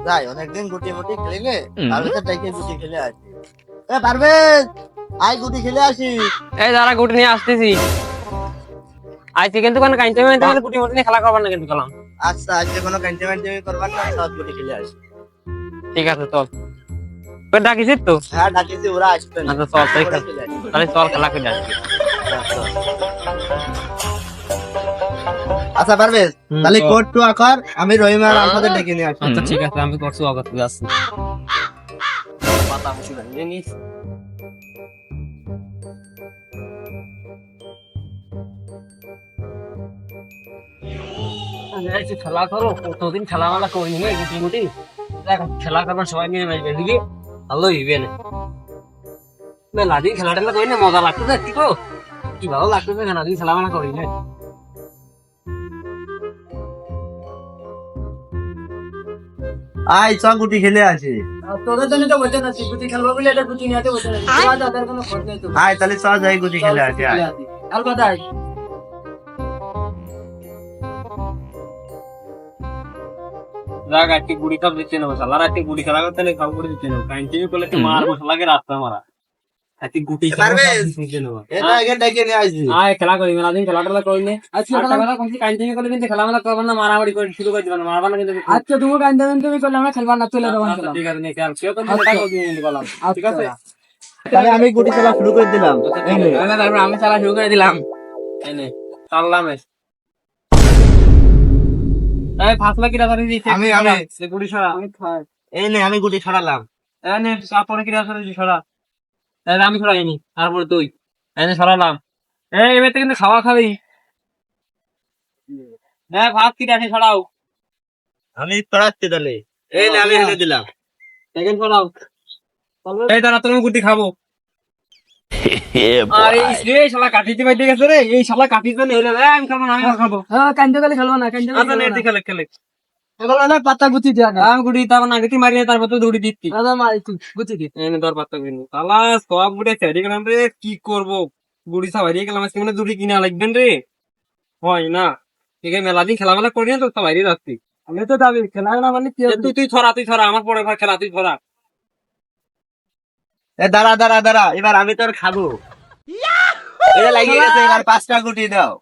যাই অনেকদিন গুটি মুটি খেলে তার ভিতর ডেকে গুটি খেলে আসি। এ পারভেজ, আই গুটি খেলে আসি। এই যারা গুটি নিয়ে আসতেছি আজকে কিন্তু কোনো কাইন্টে গুটি মুটি নিয়ে খেলা করবার না কিন্তু কলাম। আচ্ছা, আজকে কোনো ক্যান্টিমেন্টি করবার না, সব গুটি খেলে আসি। ঠিক আছে চল, তোর ডাকিছিস তো? হ্যাঁ ডাকিছি, ওরা আসবে না। আচ্ছা চল তাই তাহলে চল খেলা করে আসি। আচ্ছা পারভেজ, তাহলে কোড টু আকার আমি রহিম আর আলফাদের ডেকে নিয়ে আসি। আচ্ছা ঠিক আছে, আমি করছি অগত যাচ্ছি। পাতা বসে দাঁড়িয়ে নিস। খেলা করো, কতদিন খেলা মেলা করিনি না গুটি মুটি। খেলা করবার সবাই মিলে নাচবে দিবি, ভালো হইবে না। মেলা দিন খেলা টেলা করি না, মজা লাগতেছে কি গো, কি ভালো লাগতেছে। মেলা দিন খেলা মেলা করি না। আই চ গুটি খেলে আসি। তোদের জন্য তো বলতে নাছি, গুটি খেলবো বলে এটা গুটি নিয়ে বলতে নাছি। তোমার দাদার কোনো খোঁজ নেই তো। আয় তাহলে চ যাই গুটি খেলে আসি। আয় আর কোথায়? যাক আজকে গুড়ি কাপ দিতে নেবো, সালার আজকে গুড়ি খেলা করতে নেই, খাও করে দিতে নেবো। কাইন্টিনিউ করলে তো মার মশলাকে রাস্তা মারা। আজকে গুটি খেলা দিতে নেবো। এটা আগে ডেকে নিয়ে আসি। আয় খেলা করি, মেলা দিন খেলা টেলা করি না। আজকে খেলা করছি, কাইন্টিনিউ করলে কিন্তু খেলা মেলা করবেন না, মারামারি করে শুরু করে দিবেন, মারবা না কিন্তু। আচ্ছা তুমি কান্দাবেন, তুমি করলে আমরা খেলবার না, চলে যাবো। আচ্ছা, ঠিক আছে নে খেল, কেউ কিন্তু এটা করে দিয়ে বললাম। ঠিক আছে তাহলে আমি গুটি খেলা শুরু করে দিলাম। এই নে। তারপর আমি খেলা শুরু করে দিলাম। এই নে চাললাম। এই ফাসলা কিরা ধরে দিয়েছে। আমি সে গুড়ি ছড়া। এই নে আমি গুটি ছড়ালাম। এই নে তারপরে কিরা ধরে দিয়েছে ছড়া। এই আমি ছড়াইনি, তারপরে তুই। এই নে ছড়ালাম। এই এবার কিন্তু খাওয়া খাবি। হ্যাঁ ভাত কি আছে ছড়াও। আমি ছড়াচ্ছি তাহলে। এই নে আমি হেলে দিলাম। সেকেন্ড ছড়াও। এই দাঁড়া তুমি গুটি খাবো। আরে এই শালা কাটিতে বাইতে গেছে রে, এই শালা কাটিতে নেই রে। আমি খাবো না, আমি খাবো। হ্যাঁ কান্দে গেলে খেলবো না, কান্দে আচ্ছা নে খেলে খেলে। এখন না পাতা গুটি দিয়া না। আমি গুটি তারপর না গেছি মারিয়ে তারপর তো দৌড়ি দিচ্ছি। দাদা মার তুই গুটি দি। এনে দর পাত্তা কিনবো। শালা সব গুটি ছেড়ে গেলাম রে, কি করবো? গুড়ি সব হারিয়ে গেলাম, আজকে মানে দুটি কিনা লাগবেন রে। হয় না, ঠিক আছে মেলা দিন খেলা মেলা করি না তো, সব হারিয়ে যাচ্ছি। আমি তো দাবি খেলা না মানে কি হবে? তুই তুই ছড়া আমার পরে ঘর খেলা, তুই ছড়া। এ দাঁড়া দাঁড়া দাঁড়া, এবার আমি তোর খাবো। এটা লাগিয়ে গেছে, এবার 5টা গুটি দাও।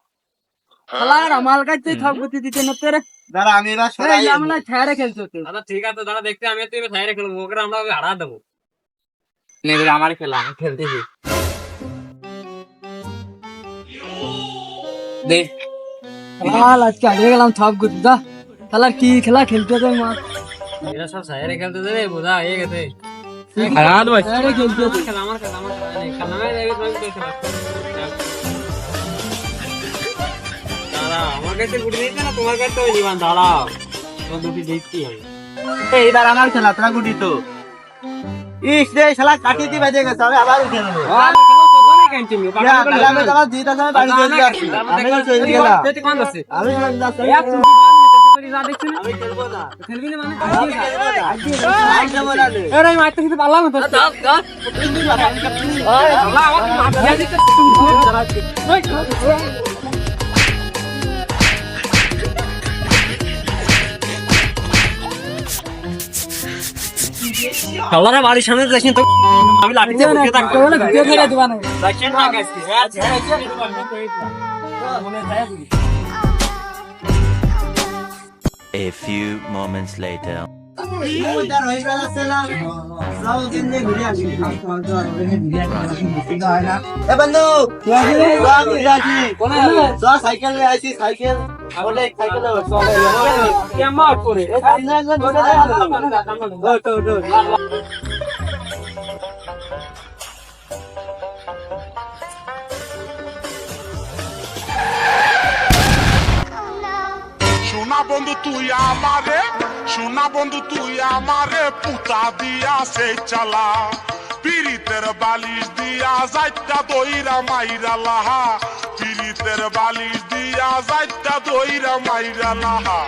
খেলার আমার কাছে সব গুটি দিতে না তোরে। দাঁড়া আমি এবার সরাই। এই আমরা ছেড়ে খেলছো তুই। আচ্ছা ঠিক আছে দাদা, দেখতে আমি তুই এবার ছাইরে খেলবো, ওকে আমরা হারা দেবো। আমার খেলা, আমি খেলতেছি। দে খেলা আজকে হারিয়ে গেলাম সব গুটি। যা খেলার কি খেলা খেলতে তো মা এরা সব ছাইরে খেলতে দেবে, বোঝা হয়ে গেছে। হারা দেবো। ছেড়ে খেলতে তো। খেলা আমার খেলা, আমার খেলা নেই, খেলা নাই দেবে তুমি তোর খেলা। দাঁড়া আমার কাছে গুটি দিচ্ছে না, তোমার কাছে ওই দিবান। দাঁড়াও তোমার দুটি দিচ্ছি আমি। এইবার আমার খেলা, তোরা গুটি তো। ইস রে শালা কাটিতে বেজে গেছে, আমি আবার উঠে নেবো। আমি চলে গেলাম। আমি খেলবো না। খেলবি না মানে আমি খেলবো না রে। এরে মারতে কিন্তু পারলাম না তো। আল্লাহ আমার মার দিয়া দিতে আল্লাহর বাড়ির সামনে যাচ্ছি তো, আমি লাঠিতে বসে থাকবো। ভিডিও খেলে দিবা না। দেখেন না গেছি A few moments later. এ বন্ধু, সাইকেল নিয়ে আসি, সাইকেল কেমন করে সোনা বন্ধু তুই আমারে, সোনা বন্ধু তুই আমারে পুতা দিয়া সে চালা, পীড়িতের বালিশ দিয়া যাইতা দইরা মাইরা লাহা, পীড়িতের বালিশ দিয়া যাইতা দইরা মাইরা লাহা,